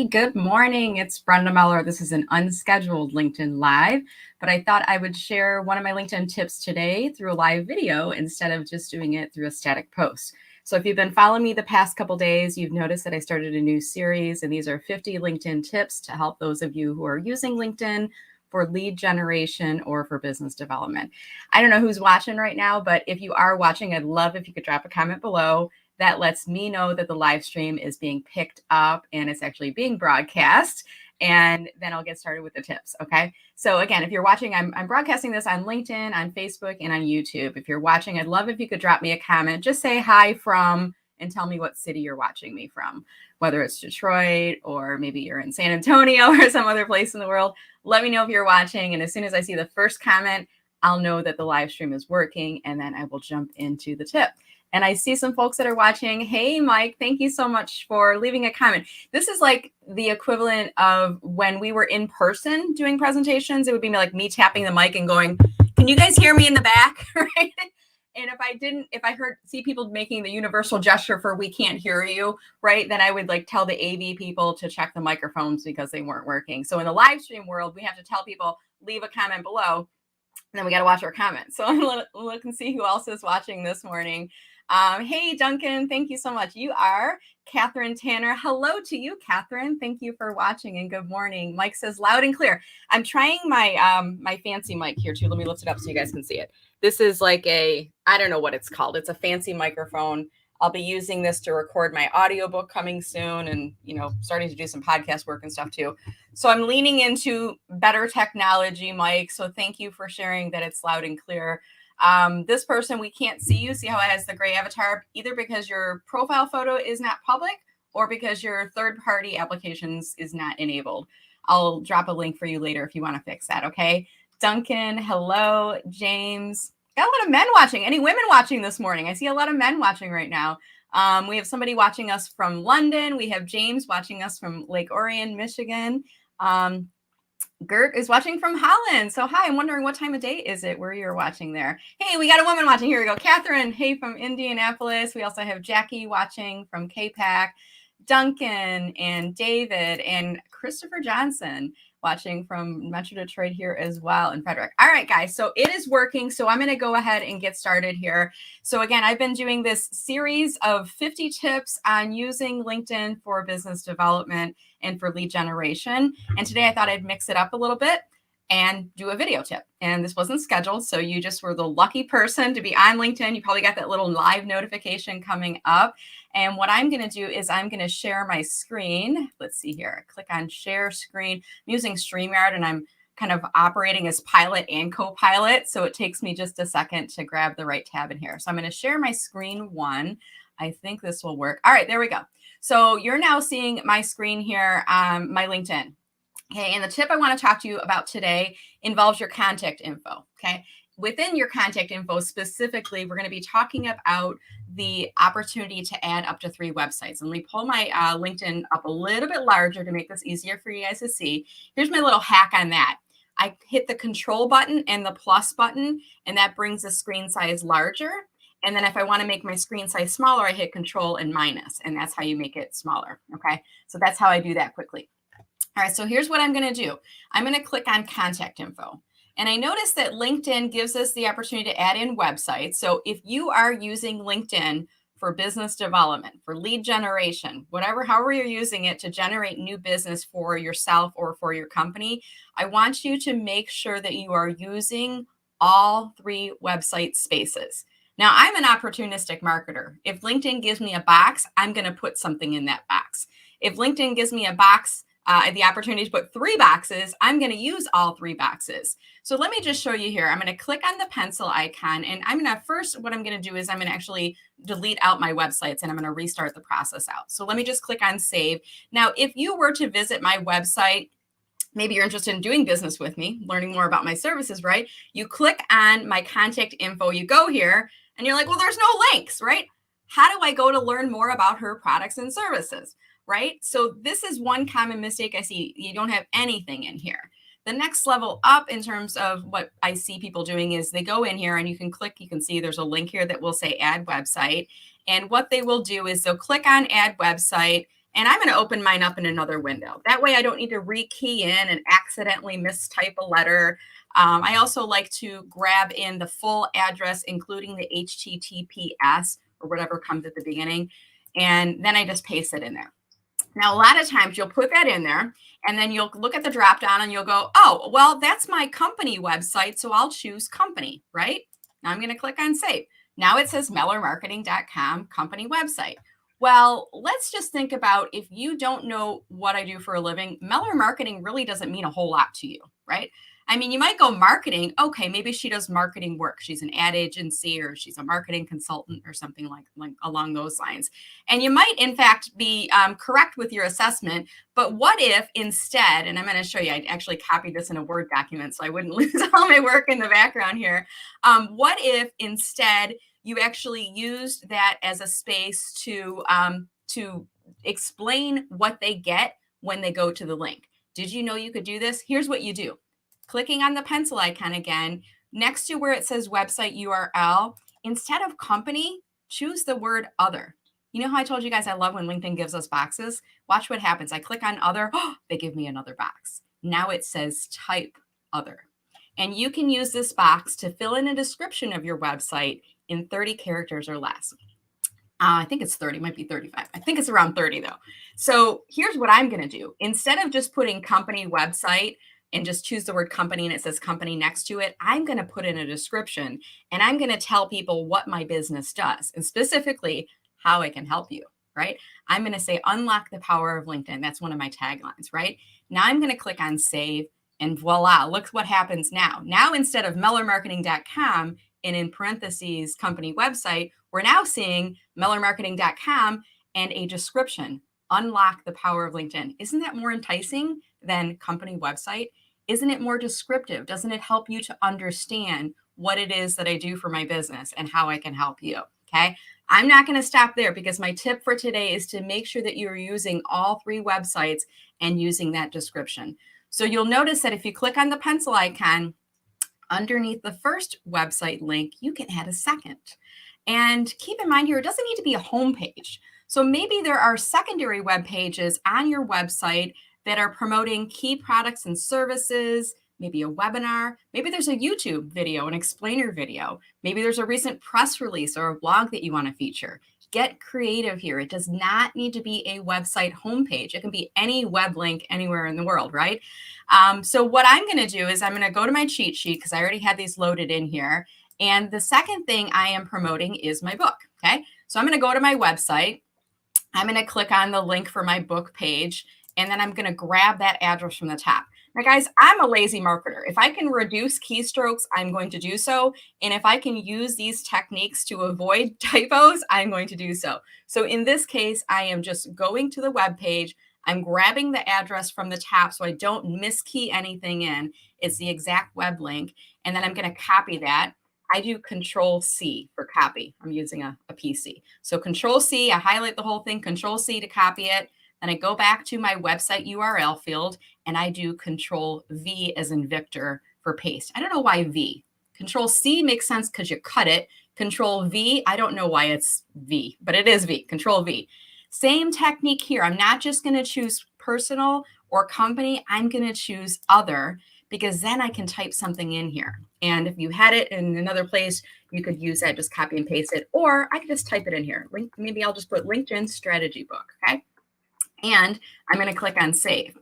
good morning. It's Brenda Meller. This is an unscheduled LinkedIn Live, but I thought I would share one of my LinkedIn tips today through a live video instead of just doing it through a static post. So if you've been following me the past couple days, you've noticed that I started a new series, and these are 50 LinkedIn tips to help those of you who are using LinkedIn for lead generation or for business development. I don't know who's watching right now, but if you are watching, I'd love if you could drop a comment below. That lets me know that the live stream is being picked up and it's actually being broadcast. And then I'll get started with the tips. Okay. So again, if you're watching, I'm broadcasting this on LinkedIn, on Facebook, and on YouTube. If you're watching, I'd love if you could drop me a comment. Just say hi from and tell me what city you're watching me from, whether it's Detroit or maybe you're in San Antonio or some other place in the world. Let me know if you're watching. And as soon as I see the first comment, I'll know that the live stream is working, and then I will jump into the tip. And I see some folks that are watching. Hey, Mike, thank you so much for leaving a comment. This is like the equivalent of when we were in person doing presentations. It would be like me tapping the mic and going, can you guys hear me in the back? Right? And if I see people making the universal gesture for we can't hear you, right, then I would like tell the AV people to check the microphones because they weren't working. So in the live stream world, we have to tell people, leave a comment below. And then we got to watch our comments. So I'm going to look and see who else is watching this morning. Hey, Duncan, thank you so much. You are Catherine Tanner. Hello to you, Catherine. Thank you for watching and good morning. Mike says loud and clear. I'm trying my fancy mic here too. Let me lift it up so you guys can see it. This is like I don't know what it's called. It's a fancy microphone. I'll be using this to record my audiobook coming soon and, starting to do some podcast work and stuff too. So I'm leaning into better technology, Mike. So thank you for sharing that it's loud and clear. This person, we can't see you. See how it has the gray avatar, either because your profile photo is not public or because your third-party applications is not enabled. I'll drop a link for you later if you want to fix that. Okay. Duncan, hello. James, got a lot of men watching. Any women watching this morning? I see a lot of men watching right now. We have somebody watching us from London. We have James watching us from Lake Orion, Michigan. Gert is watching from Holland. So hi, I'm wondering what time of day is it where you're watching there. Hey, we got a woman watching. Here we go. Catherine, hey, from Indianapolis. We also have Jackie watching from K-Pac, Duncan and David and Christopher Johnson watching from Metro Detroit here as well, and Frederick. All right, guys, so it is working. So I'm going to go ahead and get started here. So again, I've been doing this series of 50 tips on using LinkedIn for business development and for lead generation. And today I thought I'd mix it up a little bit and do a video tip. And this wasn't scheduled, so you just were the lucky person to be on LinkedIn. You probably got that little live notification coming up. And what I'm going to do is I'm going to share my screen. Let's see here. Click on share screen. I'm using StreamYard, and I'm kind of operating as pilot and co-pilot. So it takes me just a second to grab the right tab in here. So I'm going to share my screen one. I think this will work. All right, there we go. So you're now seeing my screen here on my LinkedIn. Okay, and the tip I want to talk to you about today involves your contact info. Okay, within your contact info specifically, we're going to be talking about the opportunity to add up to 3 websites. And let me pull my LinkedIn up a little bit larger to make this easier for you guys to see. Here's my little hack on that. I hit the control button and the plus button, and that brings the screen size larger. And then if I want to make my screen size smaller, I hit control and minus, and that's how you make it smaller. Okay, so that's how I do that quickly. All right, so here's what I'm going to do. I'm going to click on contact info. And I noticed that LinkedIn gives us the opportunity to add in websites. So if you are using LinkedIn for business development, for lead generation, however you're using it to generate new business for yourself or for your company, I want you to make sure that you are using all 3 website spaces. Now, I'm an opportunistic marketer. If LinkedIn gives me a box, I'm going to put something in that box. If LinkedIn gives me a box, the opportunity to put 3 boxes, I'm going to use all 3 boxes. So let me just show you here. I'm going to click on the pencil icon, and I'm going to first, what I'm going to do is I'm going to actually delete out my websites, and I'm going to restart the process out. So let me just click on save. Now, if you were to visit my website, maybe you're interested in doing business with me, learning more about my services, right? You click on my contact info, you go here, and you're like, well, there's no links, right? How do I go to learn more about her products and services, right? So this is one common mistake I see. You don't have anything in here. The next level up in terms of what I see people doing is they go in here and you can click, you can see there's a link here that will say add website. And what they will do is they'll click on add website, And I'm going to open mine up in another window. That way I don't need to rekey in and accidentally mistype a letter. I also like to grab in the full address, including the HTTPS or whatever comes at the beginning. And then I just paste it in there. Now, a lot of times you'll put that in there and then you'll look at the drop down and you'll go, oh, well, that's my company website. So I'll choose company, right? Now I'm going to click on save. Now it says MellerMarketing.com company website. Well, let's just think about if you don't know what I do for a living, Meller Marketing really doesn't mean a whole lot to you, right? I mean, you might go marketing. Okay, maybe she does marketing work. She's an ad agency or she's a marketing consultant or something like along those lines. And you might, in fact, be correct with your assessment. But what if instead, and I'm going to show you, I actually copied this in a Word document so I wouldn't lose all my work in the background here. What if instead you actually used that as a space to explain what they get when they go to the link? Did you know you could do this? Here's what you do. Clicking on the pencil icon again, next to where it says website URL, instead of company, choose the word other. You know how I told you guys I love when LinkedIn gives us boxes? Watch what happens. I click on other, they give me another box. Now it says type other. And you can use this box to fill in a description of your website in 30 characters or less. I think it's 30, might be 35. I think it's around 30 though. So here's what I'm going to do. Instead of just putting company website and just choose the word company and it says company next to it, I'm going to put in a description and I'm going to tell people what my business does and specifically how I can help you, right? I'm going to say unlock the power of LinkedIn. That's one of my taglines, right? Now I'm going to click on save and voila, look what happens now. Now instead of MellerMarketing.com and in parentheses company website, we're now seeing MellerMarketing.com and a description, unlock the power of LinkedIn. Isn't that more enticing than company website? Isn't it more descriptive? Doesn't it help you to understand what it is that I do for my business and how I can help you? Okay. I'm not going to stop there because my tip for today is to make sure that you're using all three websites and using that description. So you'll notice that if you click on the pencil icon underneath the first website link, you can add a second. And keep in mind here, it doesn't need to be a home page. So maybe there are secondary web pages on your website that are promoting key products and services, maybe a webinar, maybe there's a YouTube video, an explainer video, maybe there's a recent press release or a blog that you want to feature. Get creative here. It does not need to be a website homepage. It can be any web link anywhere in the world, right? So what I'm going to do is I'm going to go to my cheat sheet because I already had these loaded in here. And the second thing I am promoting is my book, okay? So I'm going to go to my website. I'm going to click on the link for my book page, and then I'm going to grab that address from the top. Now, guys, I'm a lazy marketer. If I can reduce keystrokes, I'm going to do so. And if I can use these techniques to avoid typos, I'm going to do so. So in this case, I am just going to the web page. I'm grabbing the address from the top so I don't miskey anything in. It's the exact web link. And then I'm going to copy that. I do Control C for copy. I'm using a PC. So Control C, I highlight the whole thing, Control C to copy it. Then I go back to my website URL field and I do Control V as in Victor for paste. I don't know why V. Control C makes sense because you cut it. Control V, I don't know why it's V, but it is V, Control V. Same technique here. I'm not just going to choose personal or company. I'm going to choose other because then I can type something in here. And if you had it in another place, you could use that, just copy and paste it, or I could just type it in here. Maybe I'll just put LinkedIn strategy book, okay? And I'm going to click on save.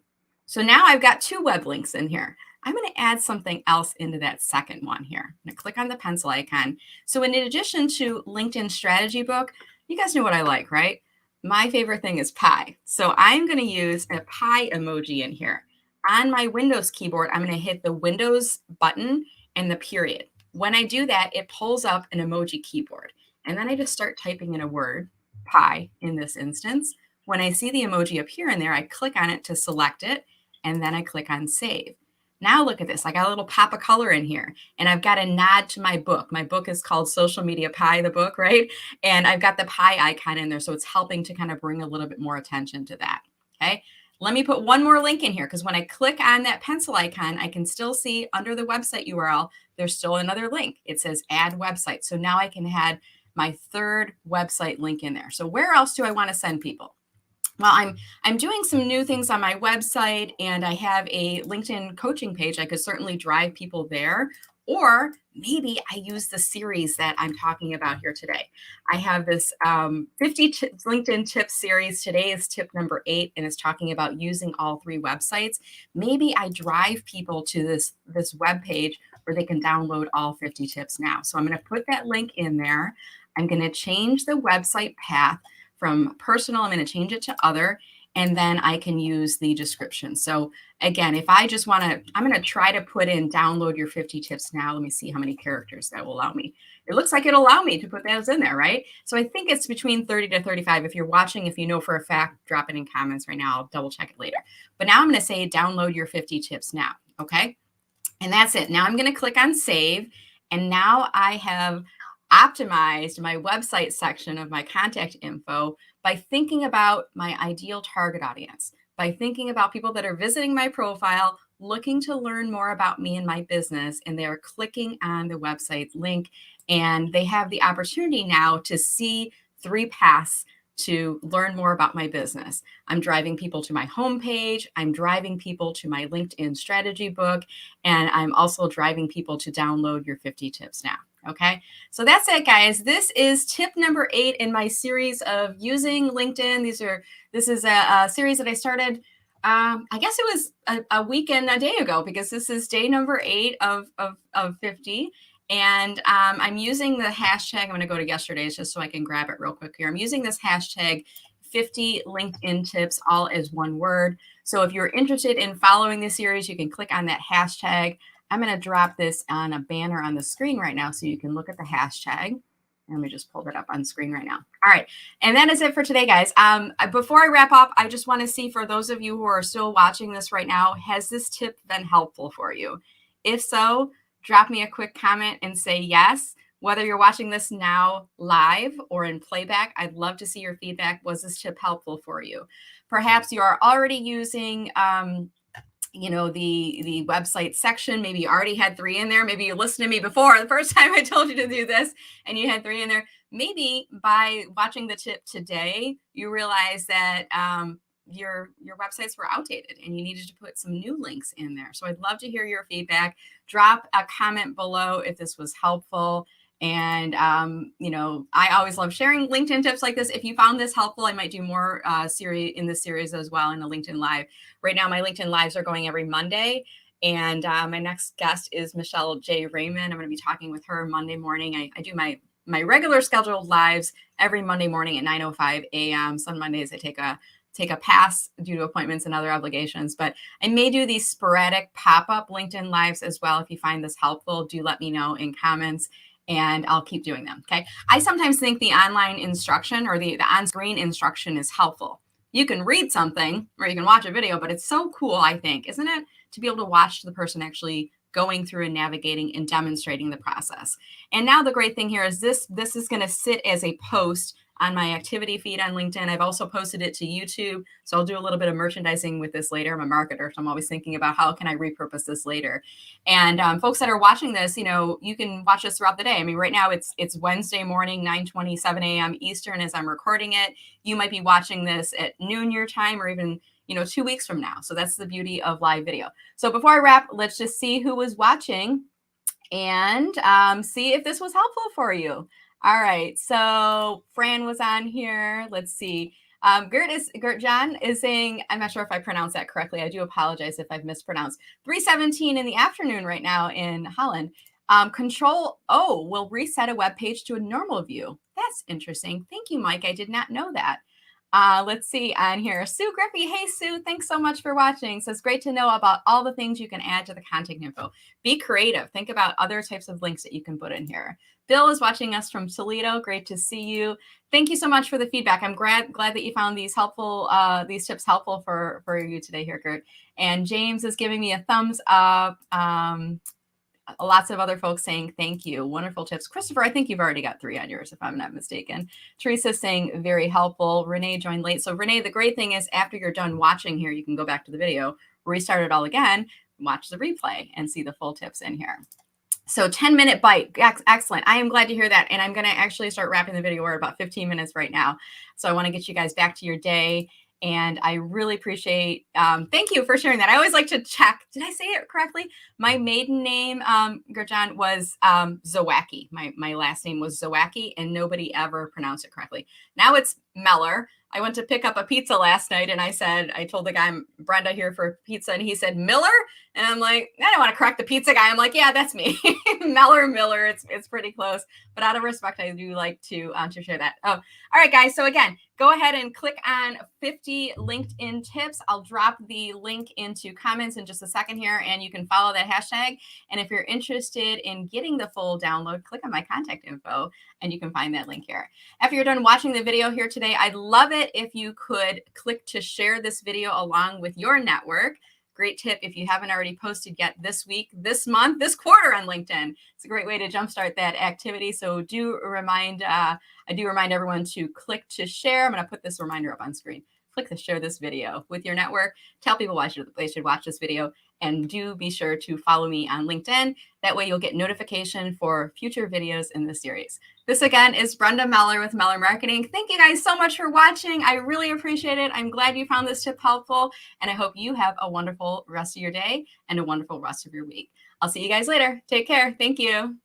So now I've got two web links in here. I'm going to add something else into that second one here. I'm going to click on the pencil icon. So in addition to LinkedIn strategy book, you guys know what I like, right? My favorite thing is pie. So I'm going to use a pie emoji in here. On my Windows keyboard, I'm going to hit the Windows button and the period. When I do that, it pulls up an emoji keyboard. And then I just start typing in a word, pie in this instance. When I see the emoji appear in there, I click on it to select it, and then I click on save. Now look at this. I got a little pop of color in here, and I've got a nod to my book. My book is called Social Media Pie, the book, right? And I've got the pie icon in there, so it's helping to kind of bring a little bit more attention to that, okay? Let me put one more link in here because when I click on that pencil icon, I can still see under the website URL, there's still another link. It says add website. So now I can add my third website link in there. So where else do I want to send people? Well, I'm doing some new things on my website, and I have a LinkedIn coaching page. I could certainly drive people there, or maybe I use the series that I'm talking about here today. I have this 50 LinkedIn tips series. Today is tip number 8, and it's talking about using all 3 websites. Maybe I drive people to this web page where they can download all 50 tips now. So I'm going to put that link in there. I'm going to change the website path from personal, I'm going to change it to other, and then I can use the description. So again, if I just want to, I'm going to try to put in download your 50 tips now. Let me see how many characters that will allow me. It looks like it'll allow me to put those in there, right? So I think it's between 30 to 35. If you're watching, if you know for a fact, drop it in comments right now. I'll double check it later. But now I'm going to say download your 50 tips now. Okay. And that's it. Now I'm going to click on save. And now I have optimized my website section of my contact info by thinking about my ideal target audience, by thinking about people that are visiting my profile, looking to learn more about me and my business, and they are clicking on the website link, and they have the opportunity now to see 3 paths to learn more about my business. I'm driving people to my homepage, I'm driving people to my LinkedIn strategy book, and I'm also driving people to download your 50 tips now. Okay, so that's it, guys. This is tip number 8 in my series of using LinkedIn. This is a series that I started. I guess it was a week and a day ago, because this is day number 8 of 50. And I'm using the hashtag. I'm going to go to yesterday's just so I can grab it real quick here. I'm using this hashtag 50 LinkedIn tips, all as one word. So if you're interested in following this series, you can click on that hashtag. I'm going to drop this on a banner on the screen right now so you can look at the hashtag. Let me just pull that up on screen right now. All right. And that is it for today, guys. Before I wrap up, I just want to see, for those of you who are still watching this right now, has this tip been helpful for you? If so, drop me a quick comment and say yes. Whether you're watching this now live or in playback, I'd love to see your feedback. Was this tip helpful for you? Perhaps you are already using the website section. Maybe you already had 3 in there. Maybe you listened to me before the first time I told you to do this and you had 3 in there. Maybe by watching the tip today, you realize that your websites were outdated and you needed to put some new links in there. So I'd love to hear your feedback. Drop a comment below if this was helpful. And, I always love sharing LinkedIn tips like this. If you found this helpful, I might do more series in this series as well in a LinkedIn Live. Right now, my LinkedIn Lives are going every Monday. And my next guest is Michelle J. Raymond. I'm going to be talking with her Monday morning. I do my regular scheduled lives every Monday morning at 9:05 a.m. Some Mondays I take a pass due to appointments and other obligations, but I may do these sporadic pop-up LinkedIn Lives as well. If you find this helpful, do let me know in comments and I'll keep doing them. Okay. I sometimes think the online instruction or the on-screen instruction is helpful. You can read something or you can watch a video, but it's so cool, I think, isn't it, to be able to watch the person actually going through and navigating and demonstrating the process. And now the great thing here is this is going to sit as a post on my activity feed on LinkedIn. I've also posted it to YouTube. So I'll do a little bit of merchandising with this later. I'm a marketer, so I'm always thinking about how can I repurpose this later. And folks that are watching this, you can watch this throughout the day. I mean, right now it's Wednesday morning, 9:27 a.m. Eastern as I'm recording it. You might be watching this at noon your time or even 2 weeks from now. So that's the beauty of live video. So before I wrap, let's just see who was watching and see if this was helpful for you. All right, so Fran was on here. Let's see. Gert John is saying, I'm not sure if I pronounced that correctly. I do apologize if I've mispronounced. 3:17 in the afternoon right now in Holland. Control O will reset a web page to a normal view. That's interesting. Thank you, Mike. I did not know that. Let's see on here. Sue Griffey. Hey, Sue. Thanks so much for watching. So it's great to know about all the things you can add to the contact info. Be creative. Think about other types of links that you can put in here. Bill is watching us from Toledo. Great to see you. Thank you so much for the feedback. I'm glad that you found these helpful, these tips helpful for you today here, Gert. And James is giving me a thumbs up. Lots of other folks saying thank you. Wonderful tips. Christopher, I think you've already got 3 on yours, if I'm not mistaken. Teresa's saying very helpful. Renee joined late. So Renee, the great thing is after you're done watching here, you can go back to the video, restart it all again, watch the replay and see the full tips in here. So 10-minute bite. Excellent. I am glad to hear that. And I'm going to actually start wrapping the video. We're about 15 minutes right now. So I want to get you guys back to your day. And I really appreciate, thank you for sharing that. I always like to check, did I say it correctly? My maiden name, Gurjan, was Zawacki. My last name was Zawacki, and nobody ever pronounced it correctly. Now it's Meller. I went to pick up a pizza last night, and I told the guy, I'm Brenda here for pizza, and he said, Miller? And I'm like, I don't want to correct the pizza guy. I'm like, yeah, that's me. Miller. It's pretty close. But out of respect, I do like to share that. Oh, all right, guys. So again, go ahead and click on 50 LinkedIn tips. I'll drop the link into comments in just a second here, and you can follow that hashtag. And if you're interested in getting the full download, click on my contact info, and you can find that link here. After you're done watching the video here today, I'd love it if you could click to share this video along with your network. Great tip if you haven't already posted yet this week, this month, this quarter on LinkedIn. It's a great way to jumpstart that activity. So I do remind everyone to click to share. I'm going to put this reminder up on screen. Click to share this video with your network. Tell people why they should watch this video. And do be sure to follow me on LinkedIn. That way you'll get notification for future videos in this series. This again is Brenda Meller with Meller Marketing. Thank you guys so much for watching. I really appreciate it. I'm glad you found this tip helpful, and I hope you have a wonderful rest of your day and a wonderful rest of your week. I'll see you guys later. Take care. Thank you.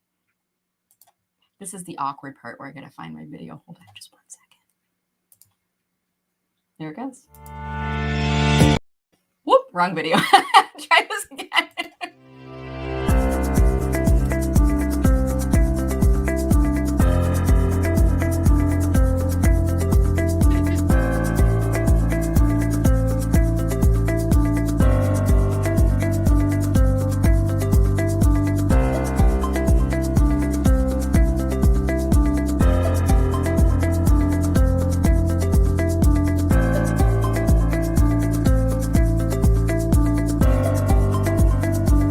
This is the awkward part where I gotta find my video. Hold on just 1 second. There it goes. Whoop, wrong video. Try